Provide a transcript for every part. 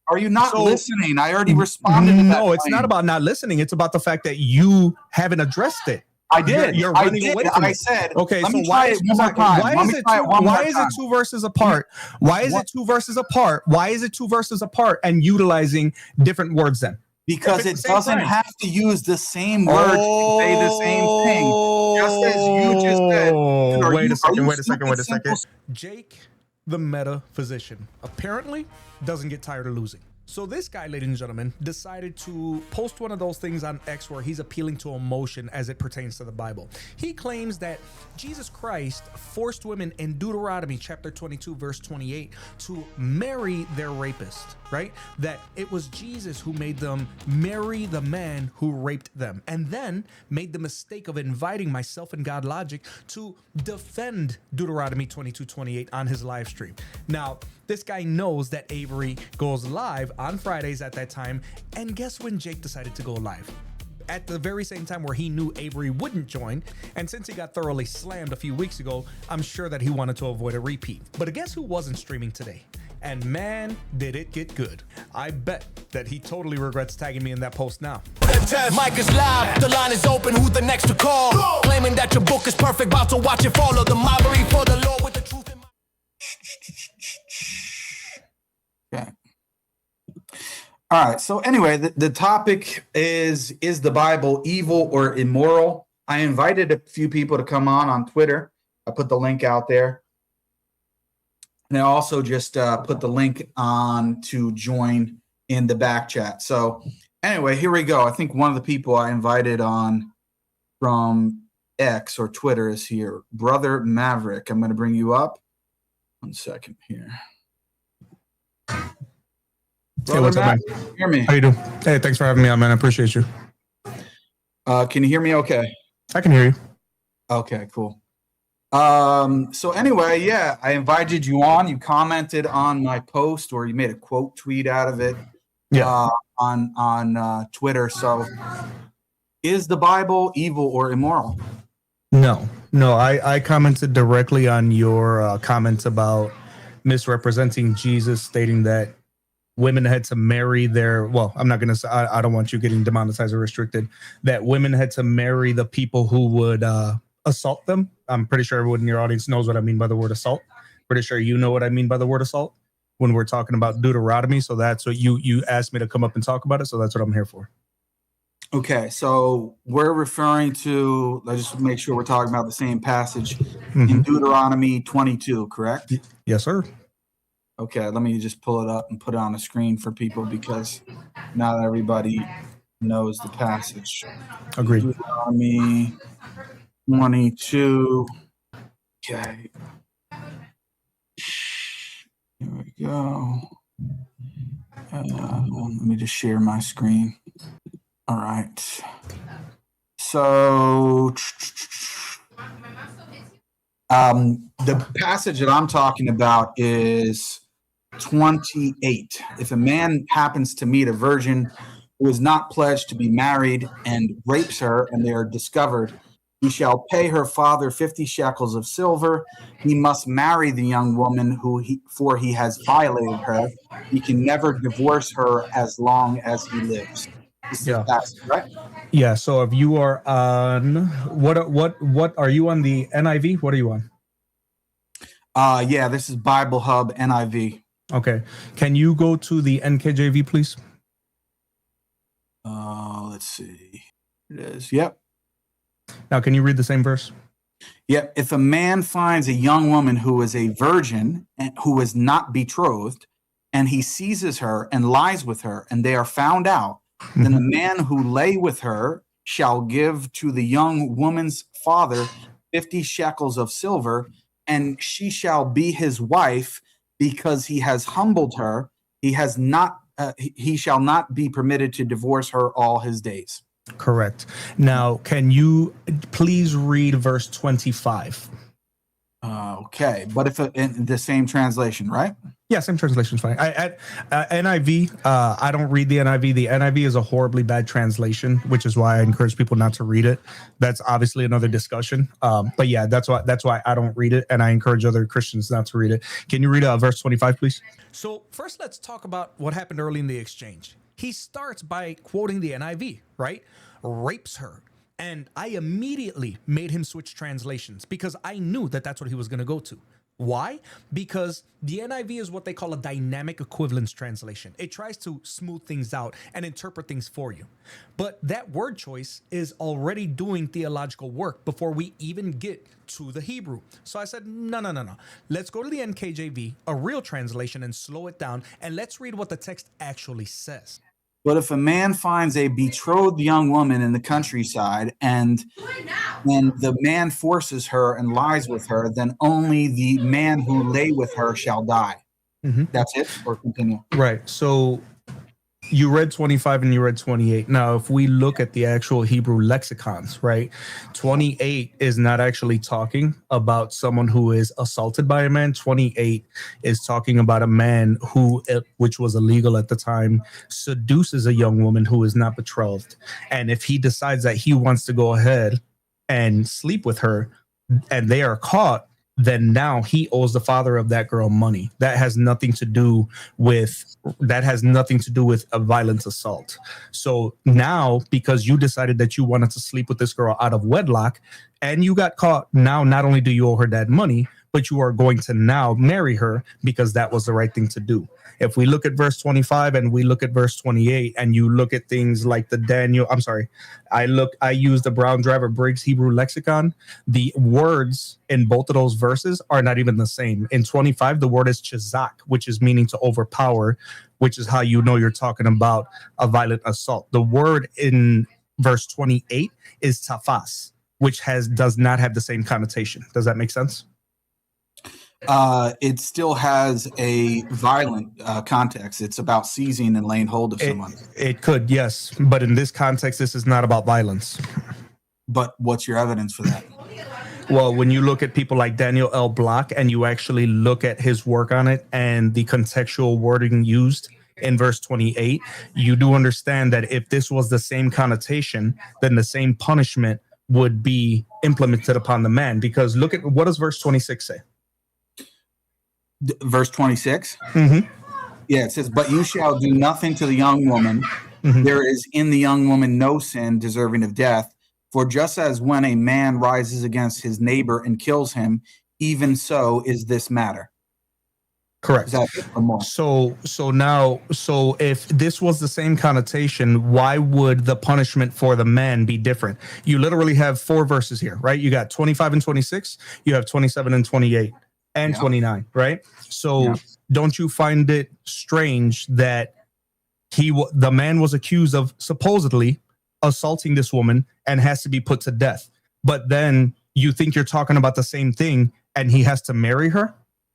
Are you not listening? I already responded to that. No, it's not about not listening. It's about the fact that you haven't addressed it. I did. You're running away from it. I said, okay, let so me try it one more time. Why is it two verses apart? Why is it two verses apart? Why is it two verses apart and utilizing different words then? Because it doesn't have to use the same words to say the same thing. Just as you just said. Wait a second. Jake, the metaphysician, apparently doesn't get tired of losing. So this guy, ladies and gentlemen, decided to post one of those things on X where he's appealing to emotion as it pertains to the Bible. He claims that Jesus Christ forced women in Deuteronomy chapter 22, verse 28 to marry their rapist, right? That it was Jesus who made them marry the man who raped them, and then made the mistake of inviting myself and God Logic to defend Deuteronomy 22, 28 on his live stream. Now, this guy knows that Avery goes live on Fridays at that time, and guess when Jake decided to go live? At the very same time where he knew Avery wouldn't join, and since he got thoroughly slammed a few weeks ago, I'm sure that he wanted to avoid a repeat. But guess who wasn't streaming today? And man, did it get good. I bet that he totally regrets tagging me in that post now. Mike is live, the line is open, who's the next to call? Claiming that your book is perfect, about to watch it follow the mockery for the Lord with the truth in mind. Okay. All right. So anyway, the topic is the Bible evil or immoral? I invited a few people to come on Twitter. I put the link out there. And I also just put the link on to join in the back chat. So anyway, here we go. I think one of the people I invited on from X or Twitter is here. Brother Maverick. I'm going to bring you up. 1 second here. Hey, what's up, man? Hear me? How you doing? Hey, thanks for having me on, man. I appreciate you. Can you hear me okay? I can hear you. Okay, cool. So anyway, yeah, I invited you on. You commented on my post, or you made a quote tweet out of it. Yeah. On Twitter. So, is the Bible evil or immoral? No. I commented directly on your comments about misrepresenting Jesus, stating that women had to marry their, well, I'm not going to say, I don't want you getting demonetized or restricted, that women had to marry the people who would assault them. I'm pretty sure everyone in your audience knows what I mean by the word assault. Pretty sure you know what I mean by the word assault when we're talking about Deuteronomy. So that's what you asked me to come up and talk about it. So that's what I'm here for. Okay. So we're referring to, let's just make sure we're talking about the same passage in Deuteronomy 22, correct? Yes, sir. Okay, let me just pull it up and put it on the screen for people because not everybody knows the passage. Agreed. Deuteronomy 22. Okay. Here we go. Let me just share my screen. All right. So the passage that I'm talking about is 28. If a man happens to meet a virgin who is not pledged to be married and rapes her, and they are discovered, he shall pay her father 50 shekels of silver. He must marry the young woman for he has violated her. He can never divorce her as long as he lives. Yeah. That's right. Yeah. So if you are on what are you on the NIV? What are you on? Yeah, this is Bible Hub NIV. Okay. Can you go to the NKJV, please? Let's see. It is. Yep. Now, can you read the same verse? Yep. If a man finds a young woman who is a virgin and who is not betrothed, and he seizes her and lies with her, and they are found out, then the man who lay with her shall give to the young woman's father 50 shekels of silver, and she shall be his wife because he has humbled her. He shall not be permitted to divorce her all his days. Correct. Now, can you please read verse 25? Okay, but if in the same translation, right? Yeah, same translation's fine. NIV, I don't read the NIV. The NIV is a horribly bad translation, which is why I encourage people not to read it. That's obviously another discussion. But yeah, that's why I don't read it, and I encourage other Christians not to read it. Can you read verse 25, please? So first, let's talk about what happened early in the exchange. He starts by quoting the NIV, right? Rapes her. And I immediately made him switch translations because I knew that that's what he was going to go to. Why? Because the NIV is what they call a dynamic equivalence translation. It tries to smooth things out and interpret things for you. But that word choice is already doing theological work before we even get to the Hebrew. So I said, no. Let's go to the NKJV, a real translation, and slow it down. And let's read what the text actually says. But if a man finds a betrothed young woman in the countryside and the man forces her and lies with her, then only the man who lay with her shall die. Mm-hmm. That's it, or continue? Right. So you read 25 and you read 28. Now, if we look at the actual Hebrew lexicons, right, 28 is not actually talking about someone who is assaulted by a man. 28 is talking about a man who, which was illegal at the time, seduces a young woman who is not betrothed. And if he decides that he wants to go ahead and sleep with her and they are caught, then now he owes the father of that girl money. That has nothing to do with a violent assault. So now, because you decided that you wanted to sleep with this girl out of wedlock and you got caught, now not only do you owe her dad money, but you are going to now marry her because that was the right thing to do. If we look at verse 25 and we look at verse 28 and you look at things like I use the Brown Driver Briggs Hebrew lexicon. The words in both of those verses are not even the same. In 25, the word is Chazak, which is meaning to overpower, which is how you know you're talking about a violent assault. The word in verse 28 is Tapas, which does not have the same connotation. Does that make sense? It still has a violent context. It's about seizing and laying hold of someone. It could, yes. But in this context, this is not about violence. But what's your evidence for that? Well, when you look at people like Daniel L. Block and you actually look at his work on it and the contextual wording used in verse 28, you do understand that if this was the same connotation, then the same punishment would be implemented upon the man. Because look at what does verse 26 say? Verse 26? Mm-hmm. Yeah, it says, but you shall do nothing to the young woman. Mm-hmm. There is in the young woman no sin deserving of death. For just as when a man rises against his neighbor and kills him, even so is this matter. Correct. So if this was the same connotation, why would the punishment for the man be different? You literally have 4 verses here, right? You got 25 and 26, you have 27 and 28. And 29, right? So don't you find it strange that the man was accused of supposedly assaulting this woman and has to be put to death, but then you think you're talking about the same thing and he has to marry her?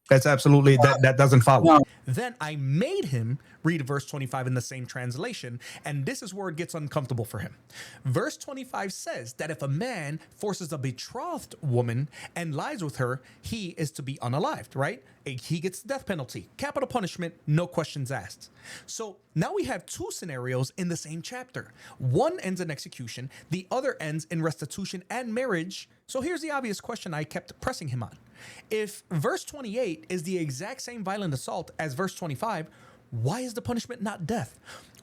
That's absolutely that doesn't follow. No. Then I made him read verse 25 in the same translation, and this is where it gets uncomfortable for him. Verse 25 says that if a man forces a betrothed woman and lies with her, he is to be unalived, right? He gets the death penalty, capital punishment, no questions asked. So now we have 2 scenarios in the same chapter. One ends in execution, the other ends in restitution and marriage. So here's the obvious question I kept pressing him on. If verse 28 is the exact same violent assault as verse 25, why is the punishment not death?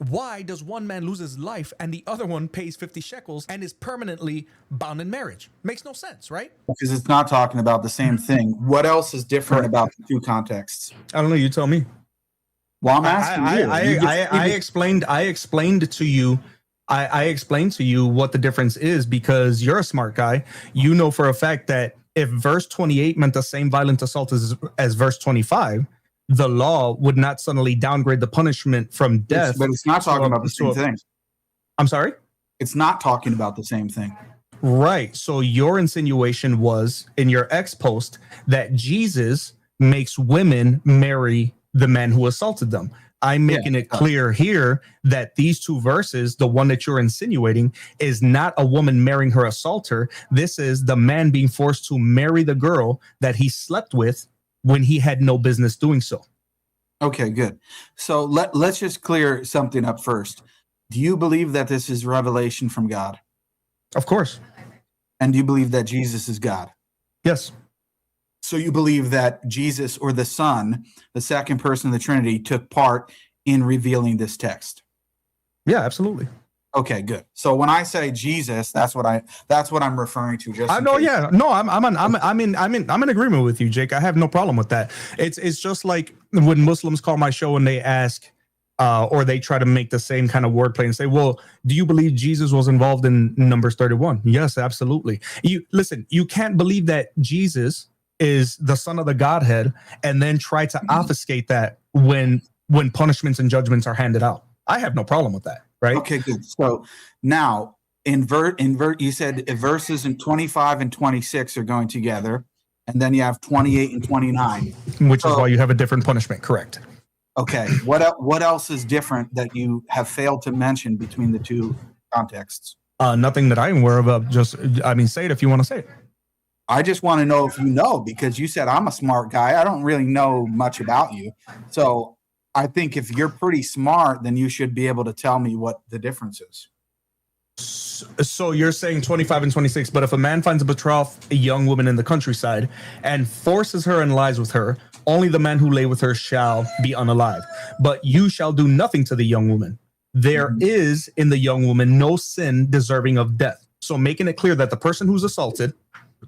Why does one man lose his life and the other one pays 50 shekels and is permanently bound in marriage? Makes no sense, right? Because it's not talking about the same thing. What else is different about the 2 contexts? I don't know. You tell me. Well, I'm asking you. I explained to you. I explained to you what the difference is because you're a smart guy. You know for a fact that if verse 28 meant the same violent assault as verse 25, the law would not suddenly downgrade the punishment from death. But it's not talking about the same thing. I'm sorry? It's not talking about the same thing. Right. So your insinuation was in your ex post that Jesus makes women marry the men who assaulted them. I'm making it clear here that these 2 verses, the one that you're insinuating, is not a woman marrying her assaulter. This is the man being forced to marry the girl that he slept with when he had no business doing so. Okay, good. So let's just clear something up first. Do you believe that this is revelation from God? Of course. And do you believe that Jesus is God? Yes. So you believe that Jesus, or the Son, the second person of the Trinity, took part in revealing this text? Yeah, absolutely. Okay, good. So when I say Jesus, that's what I'm referring to. Just I know, yeah, no, I'm in agreement with you, Jake. I have no problem with that. It's just like when Muslims call my show and they ask, or they try to make the same kind of wordplay and say, "Well, do you believe Jesus was involved in Numbers 31?" Yes, absolutely. You can't believe that Jesus is the Son of the Godhead and then try to obfuscate that when punishments and judgments are handed out. I have no problem with that. Right. Okay, good. So now you said verses in 25 and 26 are going together, and then you have 28 and 29, which is why you have a different punishment. Correct. Okay. What else is different that you have failed to mention between the two contexts? Nothing that I'm aware of. Say it if you want to say it. I just want to know if you know, because you said I'm a smart guy. I don't really know much about you. So I think if you're pretty smart, then you should be able to tell me what the difference is. So you're saying 25 and 26, but if a man finds a young woman in the countryside and forces her and lies with her, only the man who lay with her shall be unalive. But you shall do nothing to the young woman. There is in the young woman no sin deserving of death. So making it clear that the person who's assaulted,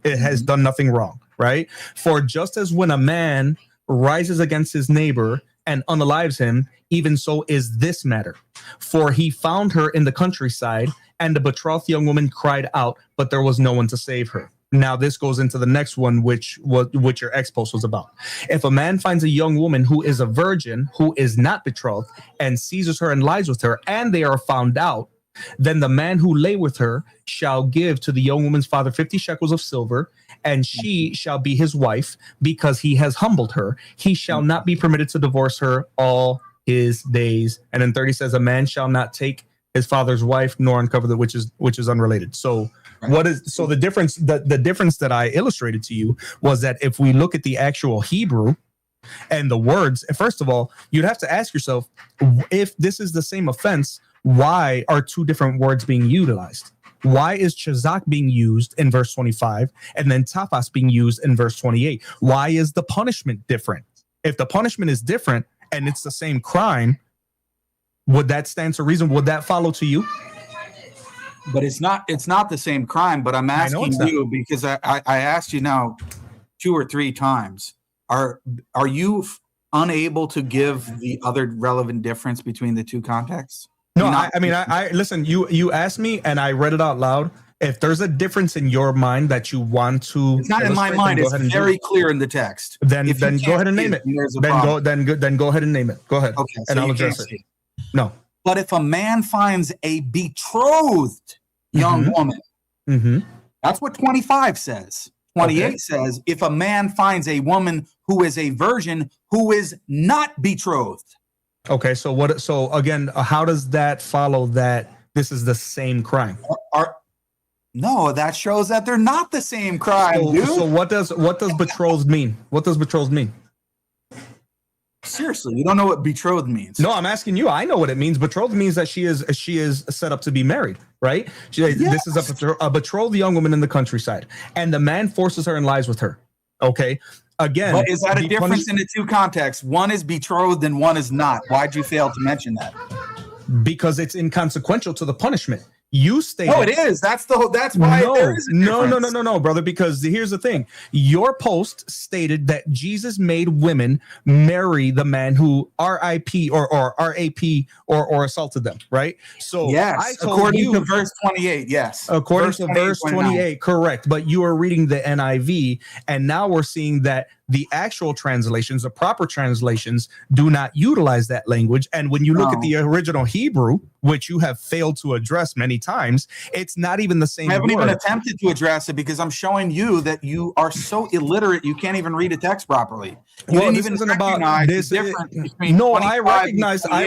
it has done nothing wrong, right? For just as when a man rises against his neighbor and unalives him, even so is this matter. For he found her in the countryside, and the betrothed young woman cried out, but there was no one to save her. Now this goes into the next one, which your ex post was about. If a man finds a young woman who is a virgin, who is not betrothed, and seizes her and lies with her, and they are found out, then the man who lay with her shall give to the young woman's father 50 shekels of silver, and she shall be his wife, because he has humbled her. He shall not be permitted to divorce her all his days. And then 30 says, a man shall not take his father's wife nor uncover the which is unrelated. So the difference that I illustrated to you was that if we look at the actual Hebrew and the words, first of all, you'd have to ask yourself, if this is the same offense, why are two different words being utilized? Why is Chazak being used in verse 25 and then Tapas being used in verse 28? Why is the punishment different? If the punishment is different and it's the same crime, would that stand to reason? Would that follow to you? But it's not the same crime, but I'm asking you because I asked you now 2 or 3 times. Are you unable to give the other relevant difference between the two contexts? No, I listen, you asked me and I read it out loud. If there's a difference in your mind that you want to, it's not in my mind. It's very clear in the text. Then go ahead and name it. Then go ahead and name it. Go ahead. Okay, and I'll address it. No. But if a man finds a betrothed young woman, that's what 25 says. 28 says, if a man finds a woman who is a virgin who is not betrothed. Okay, so again, how does that follow that this is the same crime? No, that shows that they're not the same crime, dude. So what does betrothed mean? What does betrothed mean? Seriously, you don't know what betrothed means? No, I'm asking you. I know what it means. Betrothed means that she is set up to be married, right? This is a betrothed young woman in the countryside, and the man forces her and lies with her. Okay, again, but is that a difference in the two contexts? One is betrothed and one is not. Why'd you fail to mention that? Because it's inconsequential to the punishment. You stated. No, it is. That's why there is a difference. No, brother. Because here's the thing: your post stated that Jesus made women marry the man who RIP or RAP or assaulted them, right? So yes, according to verse 28, yes. According to verse 28, correct. But you are reading the NIV, and now we're seeing that the actual translations, the proper translations, do not utilize that language. And when you look at the original Hebrew, which you have failed to address many times, it's not even the same. I haven't even attempted to address it because I'm showing you that you are so illiterate you can't even read a text properly. You didn't even recognize the difference between 25 I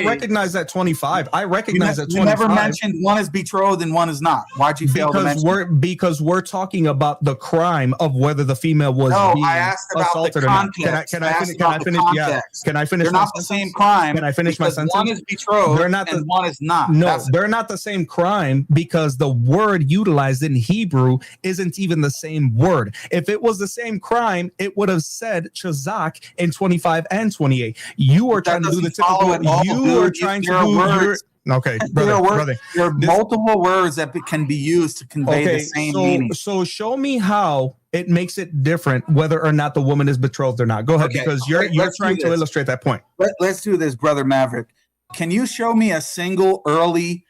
recognize that 25. I recognize that 25. You never mentioned one is betrothed and one is not. Why'd you fail to mention? Because we're talking about the crime of whether the female was being I asked about the answered or not. Can I finish? Yeah. Can I finish? They're not the same crime. Can I finish my sentence? One is betrothed and one is not. No, they're not the same crime because the word utilized in Hebrew isn't even the same word. If it was the same crime, it would have said Chazak in 25 and 28. You are trying to do the typical. You are trying to do. Okay, brother. There are multiple words that can be used to convey the same meaning. So show me how it makes it different whether or not the woman is betrothed or not. Go ahead, because you're trying to illustrate that point. Let's do this, Brother Maverick. Can you show me a single early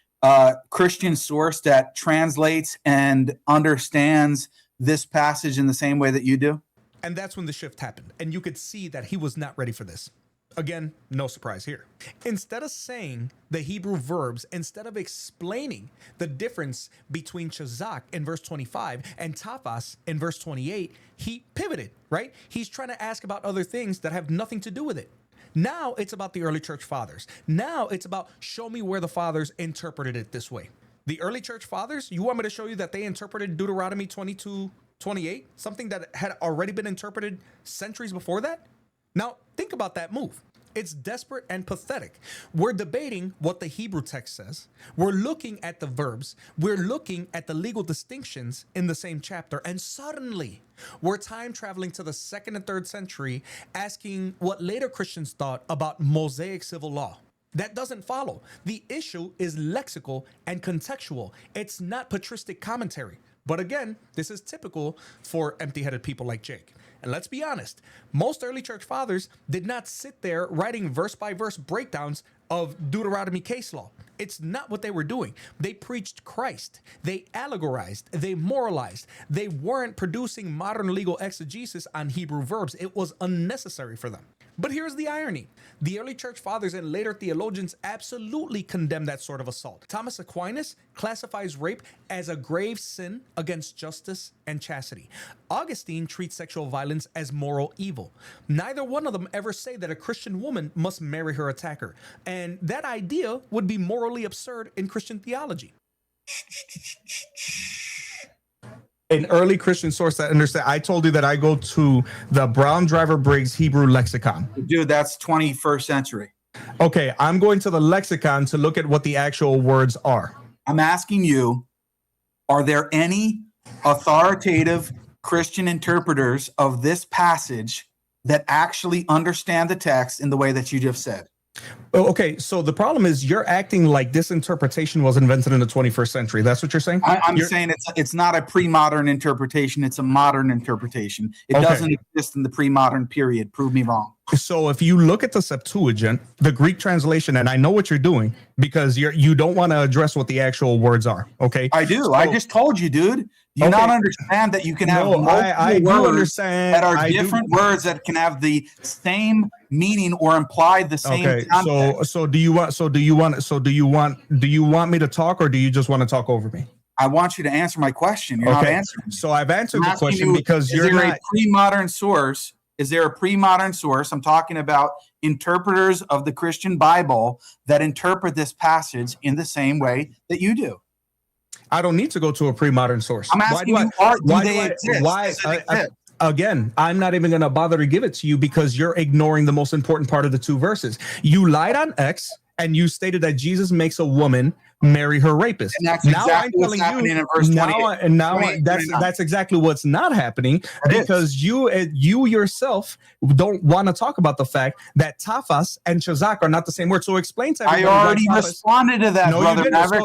Christian source that translates and understands this passage in the same way that you do? And that's when the shift happened. And you could see that he was not ready for this. Again, no surprise here. Instead of saying the Hebrew verbs, instead of explaining the difference between Chazak in verse 25 and Tapas in verse 28, he pivoted, right? He's trying to ask about other things that have nothing to do with it. Now it's about the early church fathers. Now it's about show me where the fathers interpreted it this way. The early church fathers, you want me to show you that they interpreted Deuteronomy 22:28, something that had already been interpreted centuries before that? Now, think about that move. It's desperate and pathetic. We're debating what the Hebrew text says. We're looking at the verbs. We're looking at the legal distinctions in the same chapter. And suddenly, we're time traveling to the 2nd and 3rd century, asking what later Christians thought about Mosaic civil law. That doesn't follow. The issue is lexical and contextual. It's not patristic commentary. But again, this is typical for empty-headed people like Jake. And let's be honest, most early church fathers did not sit there writing verse-by-verse breakdowns of Deuteronomy case law. It's not what they were doing. They preached Christ. They allegorized. They moralized. They weren't producing modern legal exegesis on Hebrew verbs. It was unnecessary for them. But here's the irony. The early church fathers and later theologians absolutely condemn that sort of assault. Thomas Aquinas classifies rape as a grave sin against justice and chastity. Augustine treats sexual violence as moral evil. Neither one of them ever say that a Christian woman must marry her attacker. And that idea would be morally absurd in Christian theology. An early Christian source that understand. I told you that I go to the Brown Driver Briggs Hebrew lexicon. Dude, that's 21st century. Okay, I'm going to the lexicon to look at what the actual words are. I'm asking you, are there any authoritative Christian interpreters of this passage that actually understand the text in the way that you just said? Okay, so the problem is you're acting like this interpretation was invented in the 21st century. That's what you're saying? I'm saying it's not a pre-modern interpretation. It's a modern interpretation. It doesn't exist in the pre-modern period. Prove me wrong. So if you look at the Septuagint, the Greek translation, and I know what you're doing because you don't want to address what the actual words are. Okay, I do. So, I just told you, dude. Do you not understand that you can have I do understand that are different words that can have the same meaning or imply the same context? So do you want me to talk, or do you just want to talk over me? I want you to answer my question. You're not answering. So I've answered the question because you're not. A pre-modern source? Is there a pre-modern source? I'm talking about interpreters of the Christian Bible that interpret this passage in the same way that you do. I don't need to go to a pre-modern source. I'm asking Again, I'm not even going to bother to give it to you because you're ignoring the most important part of the two verses. You lied on X and you stated that Jesus makes a woman marry her rapist. And that's exactly what's happening in verse 20. That's exactly what's not happening because you yourself don't want to talk about the fact that Tapas and Chazak are not the same word. So explain to everybody. I already responded to that, brother Maverick.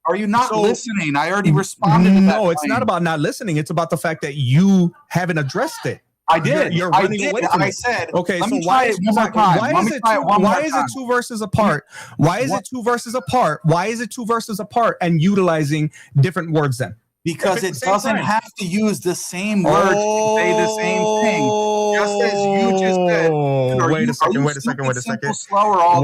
Are you not listening? I already responded to that. No, it's not about not listening. It's about the fact that you haven't addressed it. I did. You're running away from it. I said, okay, so why is it two verses apart? Why is it two verses apart? Why is it two verses apart and utilizing different words then? Because it doesn't have to use the same word to say the same thing. Just as you just said. Wait a second. Slow or all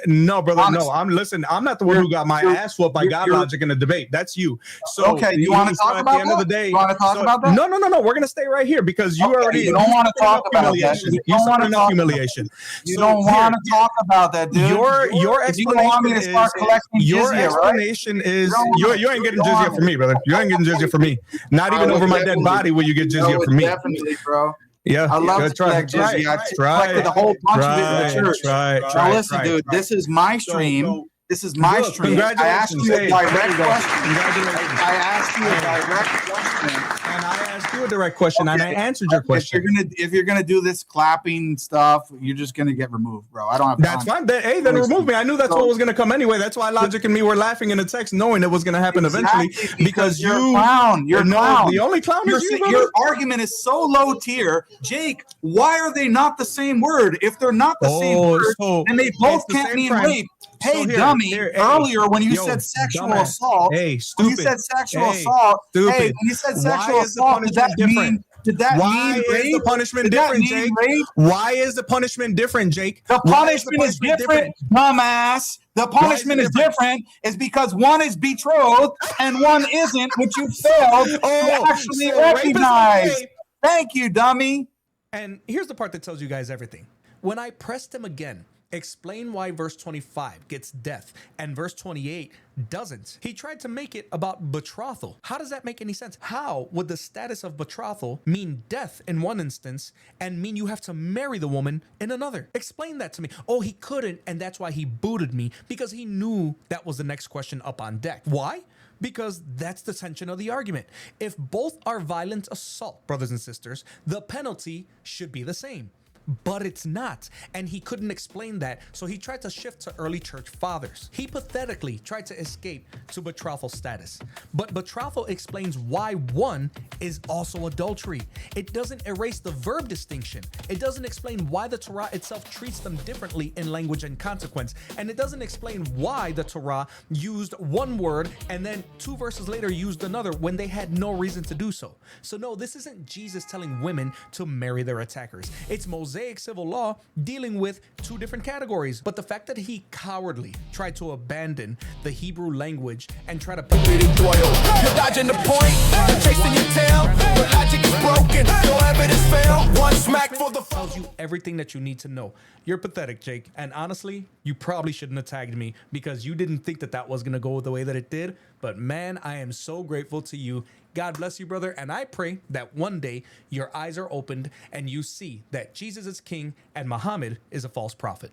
no, brother. Honestly. No, I'm not the one who got my ass whooped by God logic in the debate. That's you. So okay, you want to talk about that? You want to talk about that? No. We're gonna stay right here because you already. You don't want to talk about that. You don't want to talk humiliation. You don't want to talk about that, dude. Your explanation is you ain't getting jizya from me, brother. You ain't getting jizya from me. Not even over my dead body will you get jizya from me. Definitely, bro. Yeah, I love yeah, to collect jizya. I collected the whole bunch of it in the church. Now listen, dude, this is my stream. This is my stream. I asked you a direct question. I asked you a direct question. And I asked you a direct question, and I answered your question. If you're gonna do this clapping stuff, you're just gonna get removed, bro. I don't have. That's fine. Hey, then remove me. I knew that's what was gonna come anyway. That's why Logic and me were laughing in the text, knowing it was gonna happen eventually. Because you're a clown. You're a clown. The only clown is you, your argument is so low tier, Jake. Why are they not the same word? If they're not the same word, and they both can't mean rape. Hey, dummy! Earlier, when you said sexual assault, hey, stupid! When you said sexual assault, stupid! Hey, when you said sexual assault, did that mean? Why is the punishment different, Jake? Why is the punishment different, Jake? The punishment is different, dumbass. The punishment is different is because one is betrothed and one isn't, which you failed to actually recognize. Thank you, dummy. And here's the part that tells you guys everything. When I pressed him again, explain why verse 25 gets death and verse 28 doesn't. He tried to make it about betrothal. How does that make any sense? How would the status of betrothal mean death in one instance and mean you have to marry the woman in another? Explain that to me. Oh, he couldn't, and that's why he booted me, because he knew that was the next question up on deck. Why? Because that's the tension of the argument. If both are violent assault, brothers and sisters, the penalty should be the same. But it's not, and he couldn't explain that, so he tried to shift to early church fathers. He pathetically tried to escape to betrothal status, but betrothal explains why one is also adultery. It doesn't erase the verb distinction. It doesn't explain why the Torah itself treats them differently in language and consequence, and it doesn't explain why the Torah used one word and then 2 verses later used another when they had no reason to do so. So no, this isn't Jesus telling women to marry their attackers. It's Mosaic civil law dealing with 2 different categories. But the fact that he cowardly tried to abandon the Hebrew language and try to you're dodging the point, you're chasing your tail, but logic is broken, your evidence failed, one smack for the tells you everything that you need to know. You're pathetic, Jake, and honestly, you probably shouldn't have tagged me because you didn't think that that was gonna go the way that it did. But man, I am so grateful to you. God bless you, brother, and I pray that one day your eyes are opened and you see that Jesus is king and Muhammad is a false prophet.